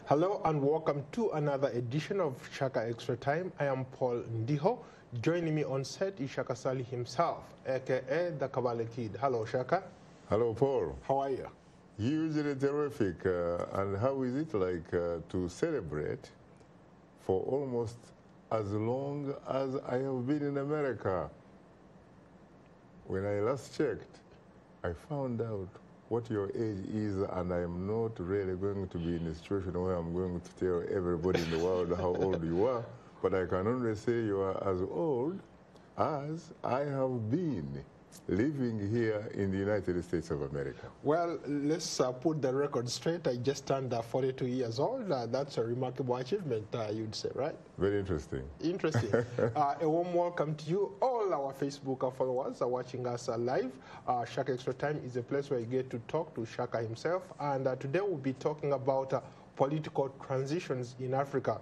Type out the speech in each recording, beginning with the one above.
Hello and welcome to another edition of Shaka Extra Time. I am Paul Ndiho. Joining me on set is Shaka Sali himself, aka the Kabila Kid. Hello, Shaka. Hello, Paul. How are you? Hugely terrific. And how is it like to celebrate for almost as long as I have been in America? When I last checked, I found out what your age is, and I am not really going to be in a situation where I'm going to tell everybody in the world how old you are, but I can only say you are as old as I have been living here in the United States of America. Well, let's put the record straight. I just turned 42 years old. That's a remarkable achievement, you'd say, right? Very interesting. Interesting. A warm welcome to you. All our Facebook followers are watching us live. Shaka Extra Time is a place where you get to talk to Shaka himself. And today we'll be talking about political transitions in Africa.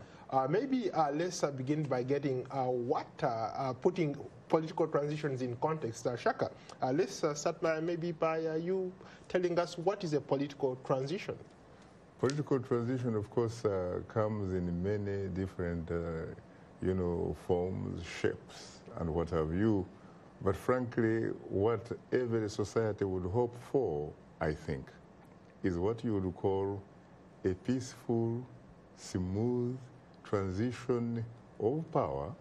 Maybe let's begin by getting putting political transitions in context. Shaka, let's start maybe by you telling us what is a political transition. Political transition, of course, comes in many different, forms, shapes, and what have you. But frankly, what every society would hope for, I think, is what you would call a peaceful, smooth transition of power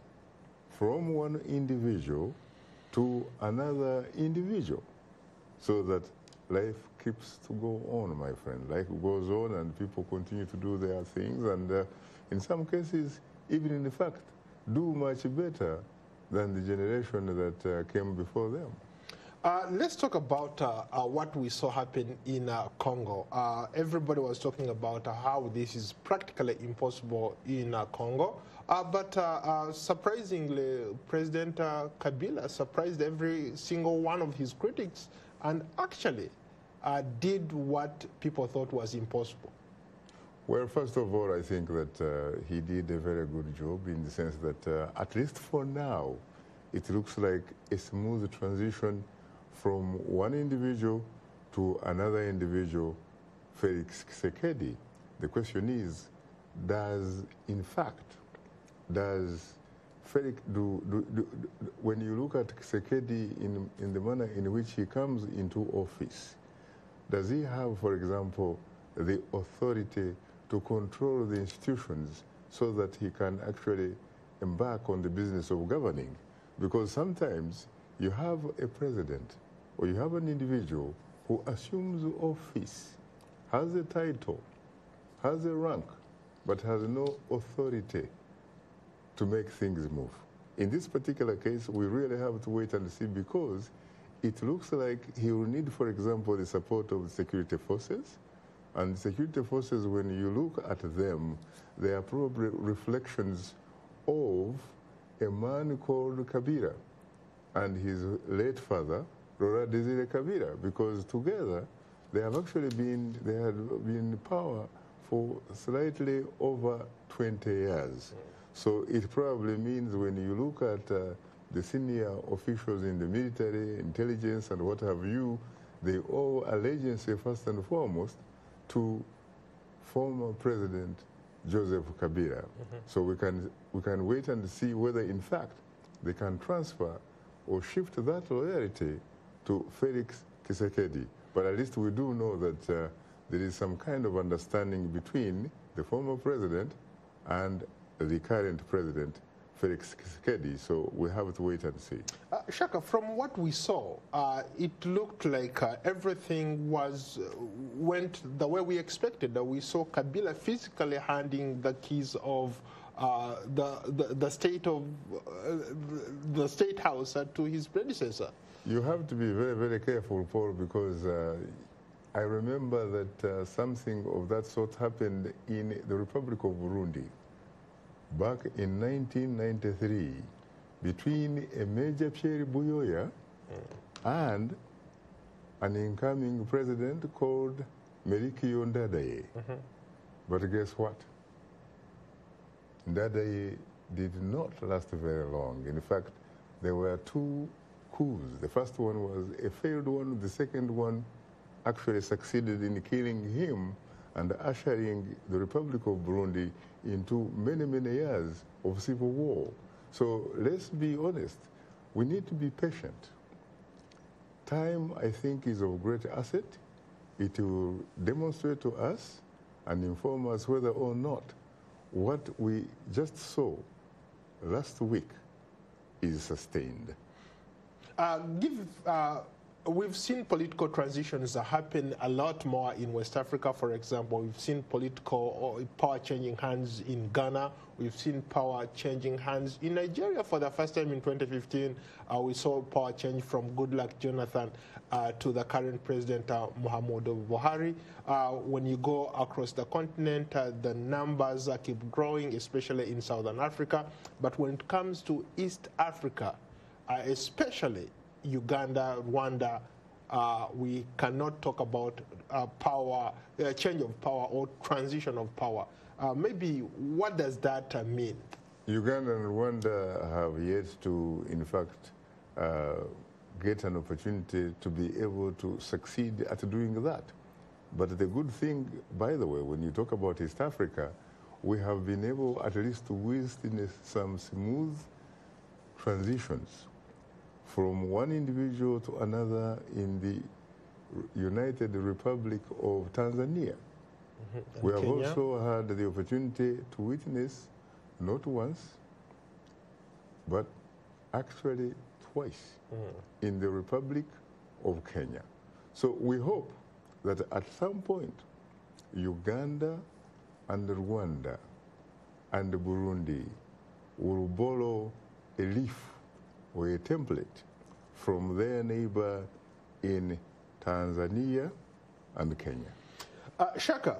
from one individual to another individual, so that life keeps to go on, my friend. Life goes on and people continue to do their things, and in some cases, even in fact, do much better than the generation that came before them. Let's talk about what we saw happen in Congo. Everybody was talking about how this is practically impossible in Congo. But surprisingly, President Kabila surprised every single one of his critics and actually did what people thought was impossible. Well, first of all, I think that he did a very good job in the sense that, at least for now, it looks like a smooth transition from one individual to another individual, Felix Tshisekedi. The question is, does Felix when you look at Tshisekedi in the manner in which he comes into office, does he have, for example, the authority to control the institutions so that he can actually embark on the business of governing? Because sometimes you have a president or you have an individual who assumes office, has a title, has a rank, but has no authority to make things move. In this particular case, we really have to wait and see, because it looks like he will need, for example, the support of the security forces. And the security forces, when you look at them, they are probably reflections of a man called Kabila and his late father, Kabila, because together they have actually been in power for slightly over 20 years. So it probably means, when you look at the senior officials in the military, intelligence, and what have you, they owe allegiance first and foremost to former President Joseph Kabila. So we can wait and see whether, in fact, they can transfer or shift that loyalty to Felix Tshisekedi. But at least we do know that there is some kind of understanding between the former president and the current president, Felix Tshisekedi. So we have to wait and see. Shaka, from what we saw, it looked like everything went the way we expected. We saw Kabila physically handing the keys of the state house to his predecessor. You have to be very, very careful, Paul, because I remember that something of that sort happened in the Republic of Burundi back in 1993 between a Major Pierre Buyoya and an incoming president called Melchior Ndadaye. But guess what? Ndadaye did not last very long. In fact, there were two coups. The first one was a failed one. The second one actually succeeded in killing him and ushering the Republic of Burundi into many, many years of civil war. So let's be honest. We need to be patient. Time, I think, is of great asset. It will demonstrate to us and inform us whether or not what we just saw last week is sustained. We've seen political transitions happen a lot more in West Africa, for example. We've seen political or power changing hands in Ghana. We've seen power changing hands in Nigeria for the first time in 2015. We saw power change from Goodluck Jonathan to the current president, Muhammadu Buhari. When you go across the continent, the numbers keep growing, especially in Southern Africa. But when it comes to East Africa, especially Uganda, Rwanda, we cannot talk about change of power or transition of power. Maybe what does that mean? Uganda and Rwanda have yet to, in fact, get an opportunity to be able to succeed at doing that. But the good thing, by the way, when you talk about East Africa, we have been able at least to witness some smooth transitions from one individual to another in the United Republic of Tanzania. We have Kenya also had the opportunity to witness not once, but actually twice in the Republic of Kenya. So we hope that at some point, Uganda and Rwanda and Burundi will borrow a leaf or a template from their neighbor in Tanzania and Kenya. Shaka,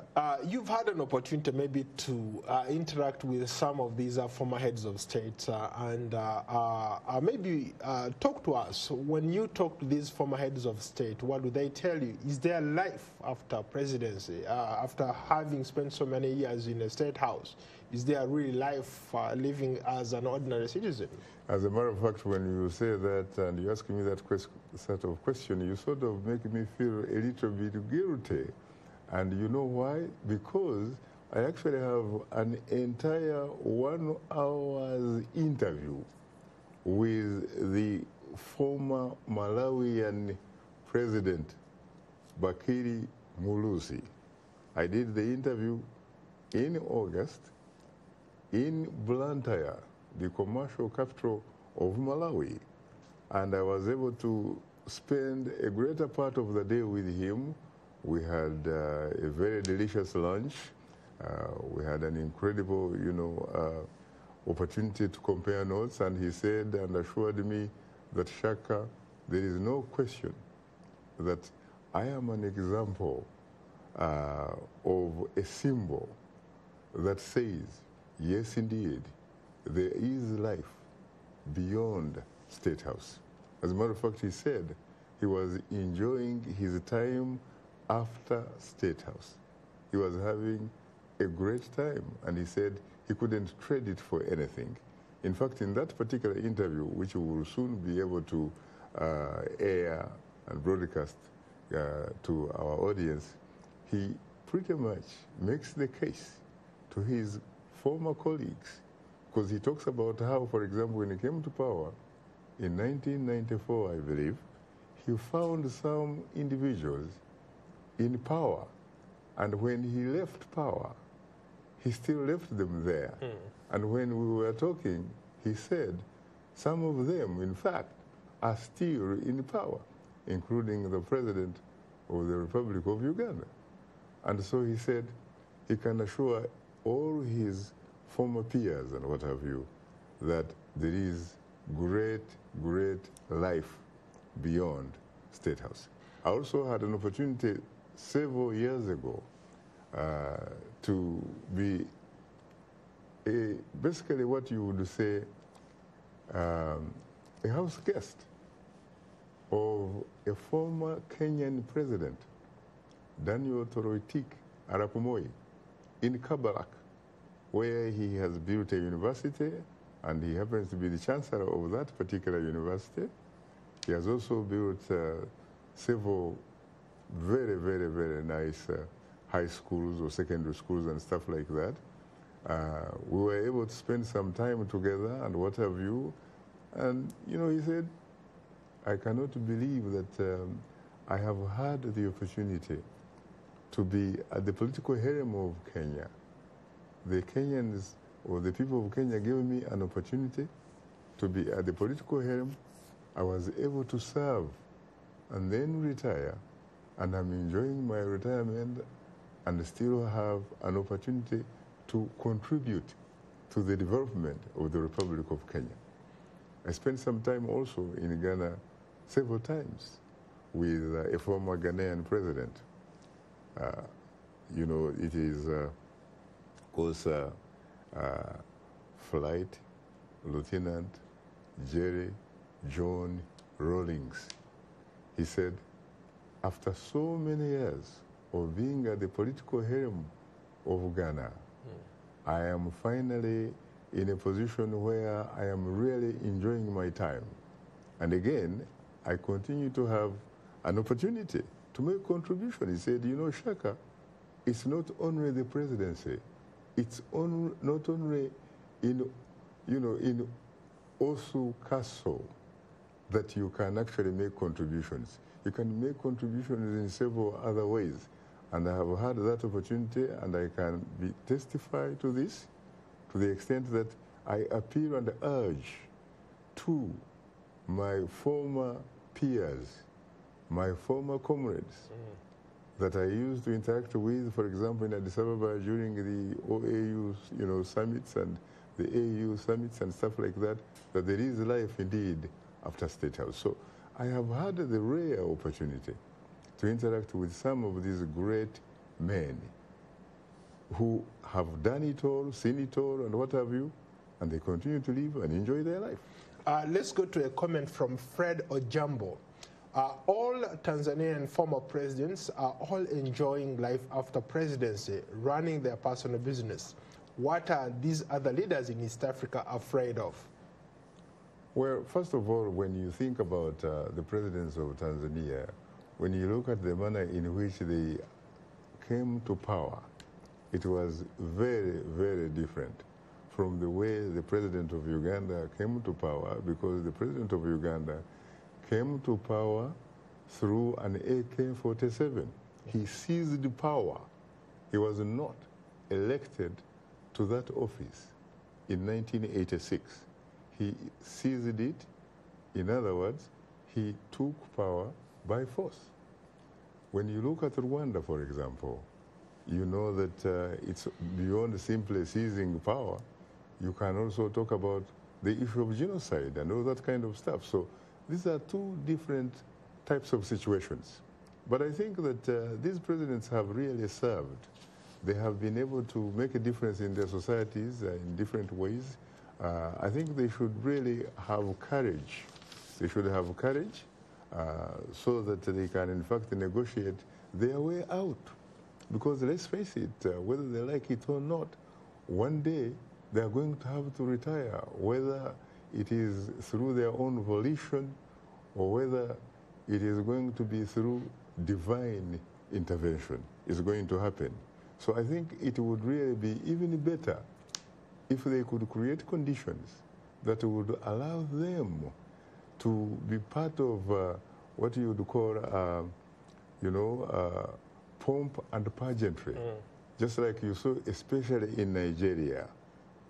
you've had an opportunity maybe to interact with some of these former heads of state and maybe talk to us. When you talk to these former heads of state, what do they tell you? Is there life after presidency, after having spent so many years in a state house? Is there really life living as an ordinary citizen? As a matter of fact, when you say that and you ask me that sort of question, you sort of make me feel a little bit guilty. And you know why? Because I actually have an entire 1 hour's interview with the former Malawian president, Bakiri Mulusi. I did the interview in August in Blantyre, the commercial capital of Malawi. And I was able to spend a greater part of the day with him. We had a very delicious lunch. We had an incredible, opportunity to compare notes. And he said and assured me that, Shaka, there is no question that I am an example of a symbol that says, yes, indeed, there is life beyond State House. As a matter of fact, he said he was enjoying his time after State House. He was having a great time, and he said he couldn't trade it for anything. In fact, in that particular interview, which we will soon be able to air and broadcast to our audience, he pretty much makes the case to his former colleagues, because he talks about how, for example, when he came to power in 1994, I believe, he found some individuals in power, and when he left power, he still left them there. And when we were talking, he said some of them, in fact, are still in power, including the president of the Republic of Uganda. And so he said he can assure all his former peers and what have you that there is great, great life beyond State House. I also had an opportunity several years ago to be basically what you would say a house guest of a former Kenyan president, Daniel Toroitich Arap Moi, in Kabarak, where he has built a university, and he happens to be the chancellor of that particular university. He has also built several very, very, very nice high schools or secondary schools and stuff like that. We were able to spend some time together and what have you. And, you know, he said, I cannot believe that I have had the opportunity to be at the political harem of Kenya. The Kenyans, or the people of Kenya, gave me an opportunity to be at the political harem. I was able to serve and then retire, and I'm enjoying my retirement and still have an opportunity to contribute to the development of the Republic of Kenya. I spent some time also in Ghana several times with a former Ghanaian president. You know, it is, of course, Flight Lieutenant Jerry John Rawlings. He said, after so many years of being at the political harem of Ghana, I am finally in a position where I am really enjoying my time. And again, I continue to have an opportunity to make contribution. He said, you know, Shaka, it's not only the presidency, it's not only in, you know, in Osu Castle that you can actually make contributions. You can make contributions in several other ways. And I have had that opportunity, and I can testify to this to the extent that I appeal and urge to my former peers, my former comrades that I used to interact with, for example, in Addis Ababa during the OAU, you know, summits and the AU summits and stuff like that, that there is life indeed after State House. So I have had the rare opportunity to interact with some of these great men who have done it all, seen it all, and what have you, and they continue to live and enjoy their life. Let's go to a comment from Fred Ojambo. All Tanzanian former presidents are all enjoying life after presidency, running their personal business. What are these other leaders in East Africa afraid of? Well, first of all, when you think about the presidents of Tanzania, when you look at the manner in which they came to power, it was very, very different from the way the president of Uganda came to power, because the president of Uganda came to power through an AK-47. He seized power. He was not elected to that office in 1986. He seized it. In other words, he took power by force. When you look at Rwanda, for example, you know that it's beyond simply seizing power. You can also talk about the issue of genocide and all that kind of stuff. So these are two different types of situations. But I think that these presidents have really served. They have been able to make a difference in their societies in different ways. I think they should really have courage. They should have courage so that they can, in fact, negotiate their way out. Because let's face it, whether they like it or not, one day they are going to have to retire, whether it is through their own volition or whether it is going to be through divine intervention. It's going to happen. So I think it would really be even better if they could create conditions that would allow them to be part of what you would call, you know, pomp and pageantry. Just like you saw, especially in Nigeria.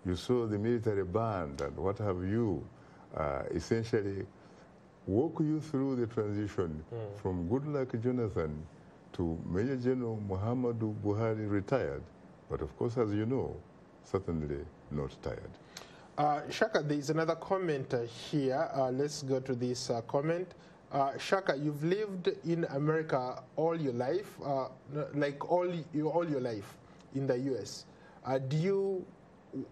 You saw the military band and what have you essentially walk you through the transition from Goodluck Jonathan to Major General Muhammadu Buhari, retired, but of course, as you know, certainly not tired. Shaka, there is another comment here. Let's go to this comment. Shaka, you've lived in America all your life, like all your life in the U.S.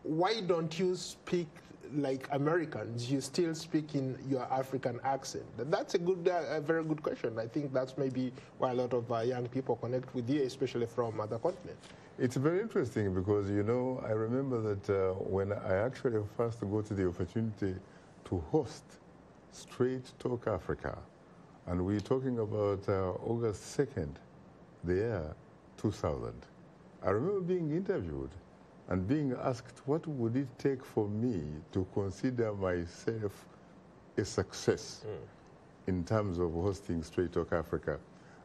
Why don't you speak like Americans? You still speak in your African accent. That's a very good question. I think that's maybe why a lot of young people connect with you, especially from other continents. It's very interesting because, you know, I remember that when I actually first got the opportunity to host Straight Talk Africa, and we're talking about August 2nd, the year 2000. I remember being interviewed and being asked what would it take for me to consider myself a success in terms of hosting Straight Talk Africa.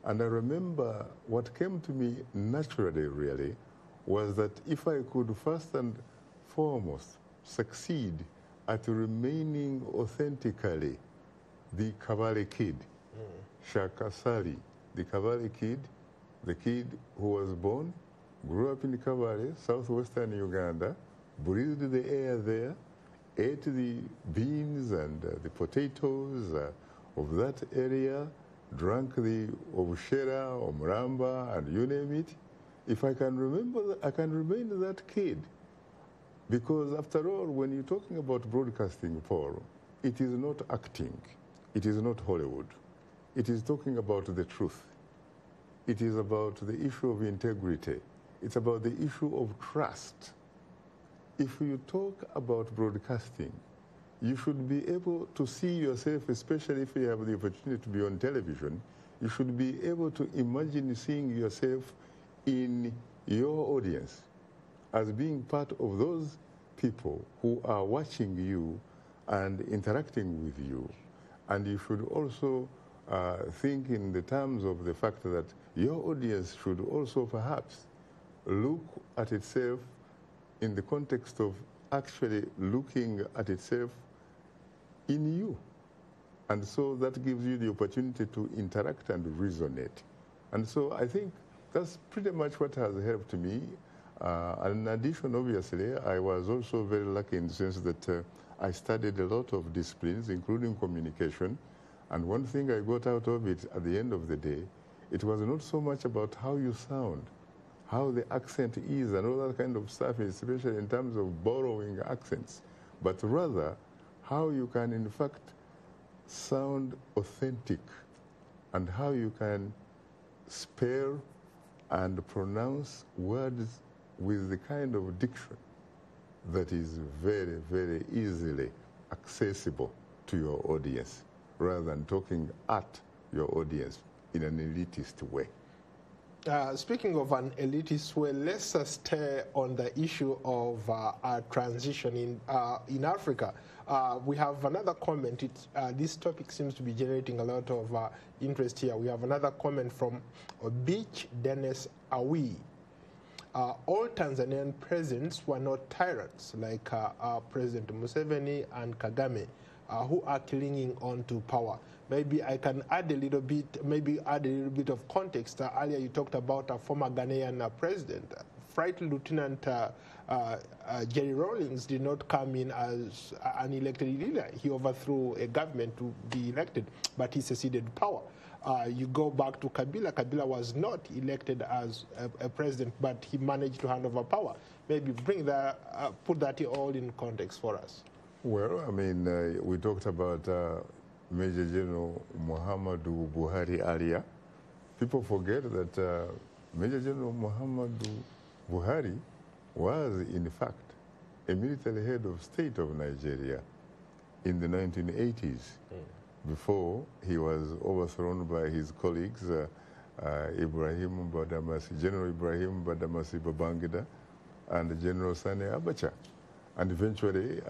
And I remember what came to me naturally, really, was that if I could first and foremost succeed at remaining authentically the Kabale kid, Shaka the Kabale kid, the kid who was born, grew up in Kabale, southwestern Uganda, breathed the air there, ate the beans and the potatoes of that area, drank the Obushera or Mramba and you name it. If I can remember, I can remain that kid. Because after all, when you're talking about broadcasting, Paul, it is not acting. It is not Hollywood. It is talking about the truth. It is about the issue of integrity. It's about the issue of trust. If you talk about broadcasting, you should be able to see yourself, especially if you have the opportunity to be on television, you should be able to imagine seeing yourself in your audience as being part of those people who are watching you and interacting with you. And you should also think in the terms of the fact that your audience should also perhaps look at itself in the context of actually looking at itself in you. And so that gives you the opportunity to interact and resonate. And so I think that's pretty much what has helped me. And in addition, obviously, I was also very lucky in the sense that I studied a lot of disciplines, including communication. And one thing I got out of it at the end of the day, it was not so much about how you sound, how the accent is and all that kind of stuff, especially in terms of borrowing accents, but rather how you can, in fact, sound authentic and how you can spell and pronounce words with the kind of diction that is very, very easily accessible to your audience, rather than talking at your audience in an elitist way. Speaking of an elitist way, let's stay on the issue of transition in Africa. We have another comment. This topic seems to be generating a lot of interest here. We have another comment from Beach Dennis Awi. All Tanzanian presidents were not tyrants like President Museveni and Kagame, who are clinging on to power. Maybe I can add a little bit, of context. Earlier you talked about a former Ghanaian president. Flight Lieutenant Jerry Rawlings did not come in as an elected leader. He overthrew a government to be elected, but he seceded power. You go back to Kabila. Kabila was not elected as a president, but he managed to hand over power. Maybe put that all in context for us. Well, I mean, we talked about Major General Muhammadu Buhari earlier. People forget that Major General Muhammadu Buhari was, in fact, a military head of state of Nigeria in the 1980s, before he was overthrown by his colleagues, Ibrahim Badamasi, General Ibrahim Badamasi Babangida, and General Sani Abacha. And eventually,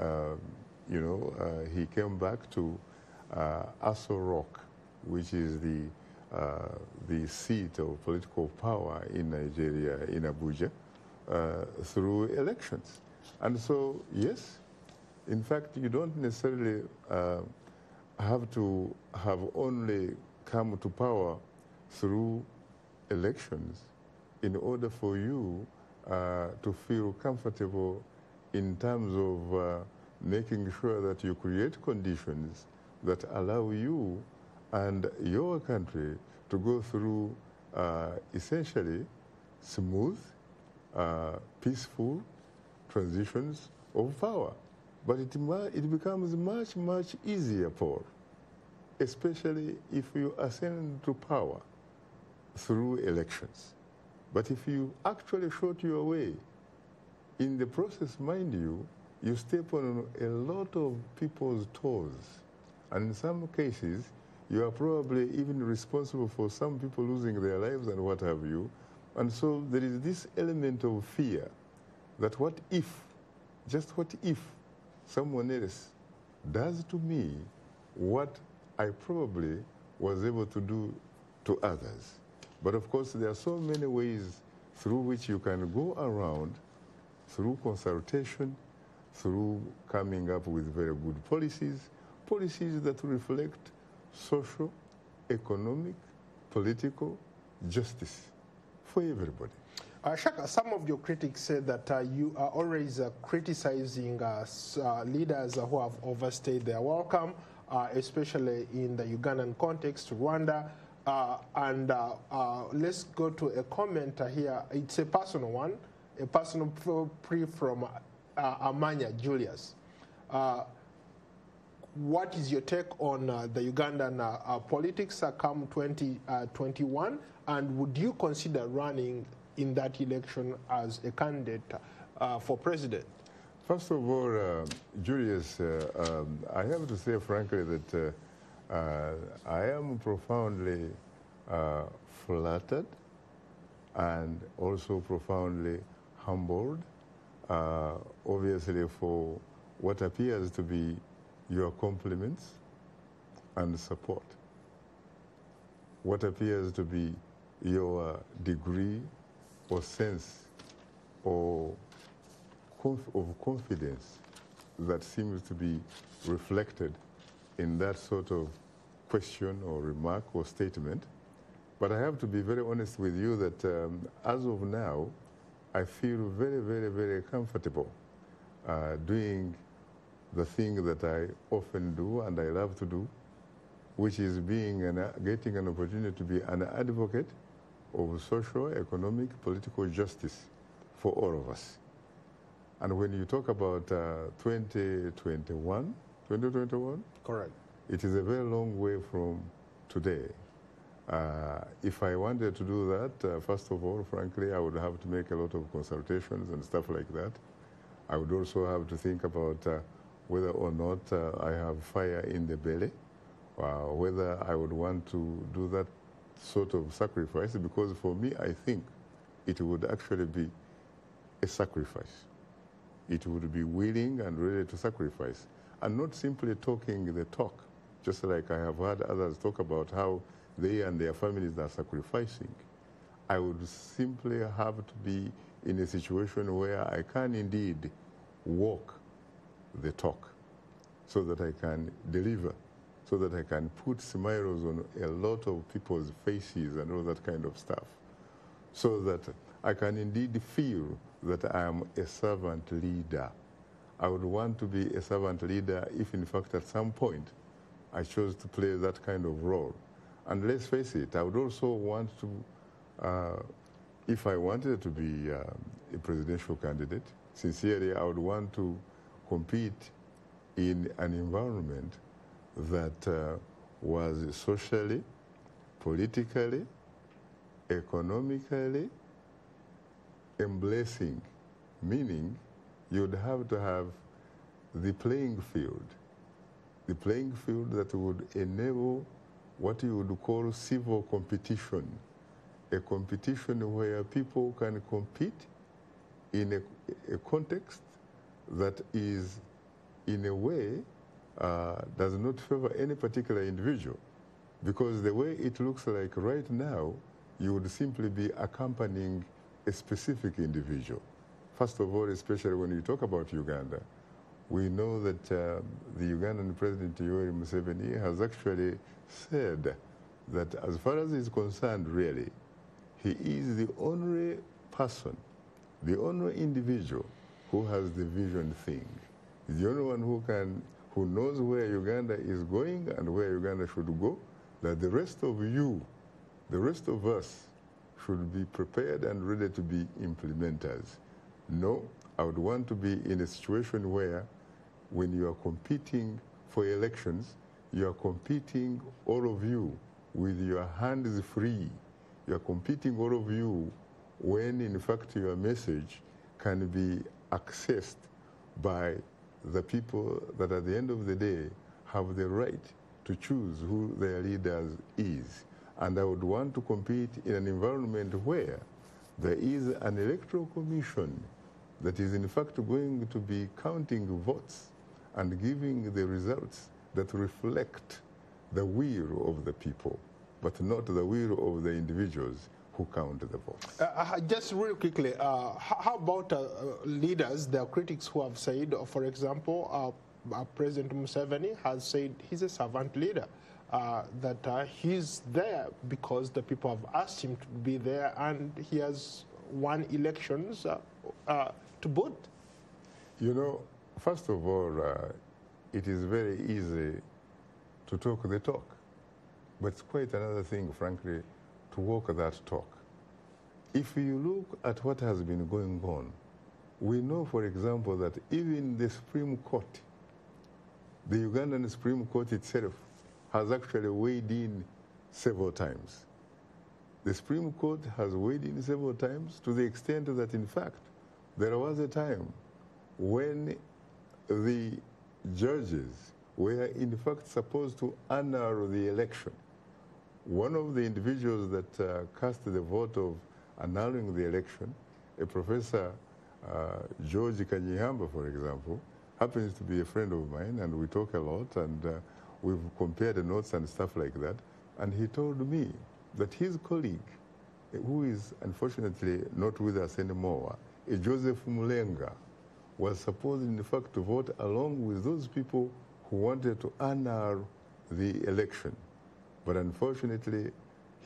he came back to Aso Rock, which is the seat of political power in Nigeria, in Abuja, through elections. And so, yes, in fact, you don't necessarily have to have only come to power through elections in order for you to feel comfortable in terms of making sure that you create conditions that allow you and your country to go through essentially smooth, peaceful transitions of power. But it becomes much, much easier, Paul, especially if you ascend to power through elections. But if you actually shoot your way, in the process, mind you, you step on a lot of people's toes. And in some cases, you are probably even responsible for some people losing their lives and what have you. And so there is this element of fear that what if, just what if someone else does to me what I probably was able to do to others. But of course, there are so many ways through which you can go around, through consultation, through coming up with very good policies, policies that reflect social, economic, political justice for everybody. Shaka, some of your critics say that you are always criticizing leaders who have overstayed their welcome, especially in the Ugandan context, Rwanda. Let's go to a comment here. It's a personal one, a personal plea from Amanya Julius. What is your take on the Ugandan politics come 2021, and would you consider running in that election as a candidate for president? First of all, Julius, I have to say frankly that I am profoundly flattered and also profoundly humbled, obviously, for what appears to be your compliments and support, what appears to be your degree or sense or of confidence that seems to be reflected in that sort of question or remark or statement. But I have to be very honest with you that as of now, I feel very, very, very comfortable doing the thing that I often do and I love to do, which is getting an opportunity to be an advocate of social, economic, political justice for all of us. And when you talk about 2021, correct, it is a very long way from today. If I wanted to do that, first of all, frankly, I would have to make a lot of consultations and stuff like that. I would also have to think about whether or not I have fire in the belly, whether I would want to do that sort of sacrifice, because for me, I think it would actually be a sacrifice. It would be willing and ready to sacrifice, and not simply talking the talk, just like I have heard others talk about how they and their families are sacrificing. I would simply have to be in a situation where I can indeed walk the talk so that I can deliver, so that I can put smiles on a lot of people's faces and all that kind of stuff, so that I can indeed feel that I am a servant leader. I would want to be a servant leader if, in fact, at some point, I chose to play that kind of role. And let's face it, I would also want to, if I wanted to be a presidential candidate, sincerely, I would want to compete in an environment that was socially, politically, economically embracing, meaning you'd have to have the playing field that would enable what you would call civil competition, a competition where people can compete in a context that is, in a way, does not favor any particular individual. Because the way it looks like right now, you would simply be accompanying a specific individual. First of all, especially when you talk about Uganda, we know that the Ugandan President Yoweri Museveni has actually said that as far as he's concerned, really, he is the only person, the only individual who has the vision thing. He's the only one who knows where Uganda is going and where Uganda should go, that the rest of you, the rest of us, should be prepared and ready to be implementers. No, I would want to be in a situation where when you are competing for elections, you are competing, all of you, with your hands free. You are competing, all of you, when in fact your message can be accessed by the people that at the end of the day have the right to choose who their leaders is. And I would want to compete in an environment where There is an electoral commission that is in fact going to be counting votes and giving the results that reflect the will of the people, but not the will of the individuals who count the votes. Just real quickly, how about leaders, the critics who have said, for example, President Museveni has said he's a servant leader, that he's there because the people have asked him to be there, and he has won elections to boot? You know, first of all, it is very easy to talk the talk, but it's quite another thing, frankly, to walk that talk. If you look at what has been going on, we know, for example, that even the Supreme Court, the Ugandan Supreme Court itself, has actually weighed in several times. The Supreme Court has weighed in several times to the extent that, in fact, there was a time when the judges were, in fact, supposed to annul the election. One of the individuals that cast the vote of annulling the election, a Professor George Kanyihamba, for example, happens to be a friend of mine, and we talk a lot, and we've compared the notes and stuff like that. And he told me that his colleague, who is unfortunately not with us anymore, Joseph Mulenga, was supposed, in fact, to vote along with those people who wanted to annul the election. But unfortunately,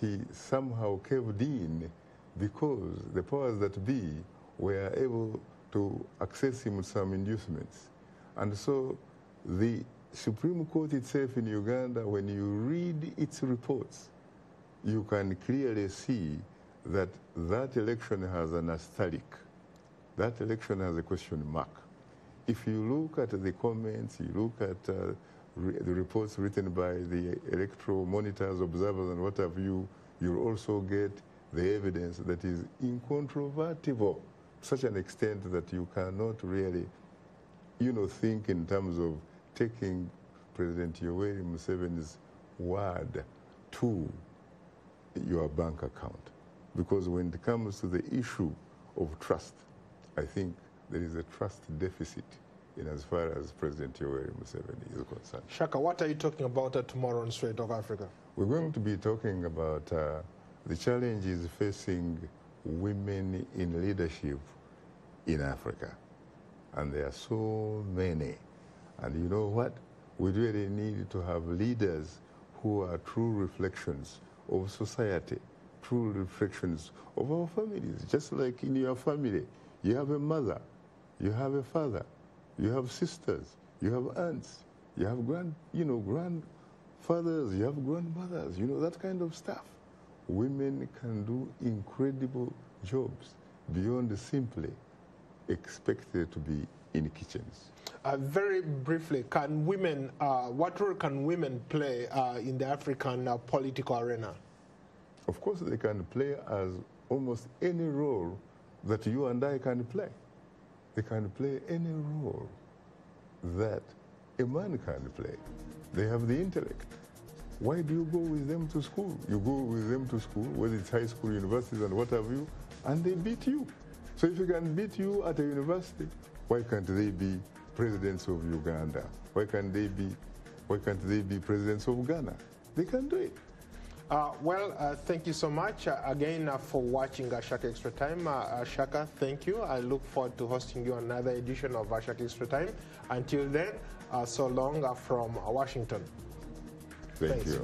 he somehow caved in because the powers that be were able to access him with some inducements. And so the Supreme Court itself in Uganda, when you read its reports, you can clearly see that that election has an asterisk. That election has a question mark. If you look at the comments, you look at the reports written by the electoral monitors, observers, and what have you, you'll also get the evidence that is incontrovertible to such an extent that you cannot really, think in terms of taking President Yoweri Museveni's word to your bank account. Because when it comes to the issue of trust, I think there is a trust deficit in as far as President Yoweri Museveni is concerned. Shaka, what are you talking about tomorrow on Straight of Africa? We're going to be talking about the challenges facing women in leadership in Africa. And there are so many. And you know what? We really need to have leaders who are true reflections of society, true reflections of our families. Just like in your family, you have a mother, you have a father, you have sisters, you have aunts, you have grandfathers, you have grandmothers, that kind of stuff. Women can do incredible jobs beyond simply expected to be in kitchens. Very briefly, can women, what role can women play in the African political arena? Of course, they can play as almost any role that you and I can play. They can play any role that a man can play. They have the intellect. Why do you go with them to school? You go with them to school, whether it's high school, universities, and what have you, and they beat you. So if you can beat you at a university, why can't they be presidents of Uganda? Why can't they be presidents of Ghana? They can do it. Thank you so much again for watching Shaka Extra Time. Shaka, thank you. I look forward to hosting you on another edition of Shaka Extra Time. Until then, so long from Washington. Thank you.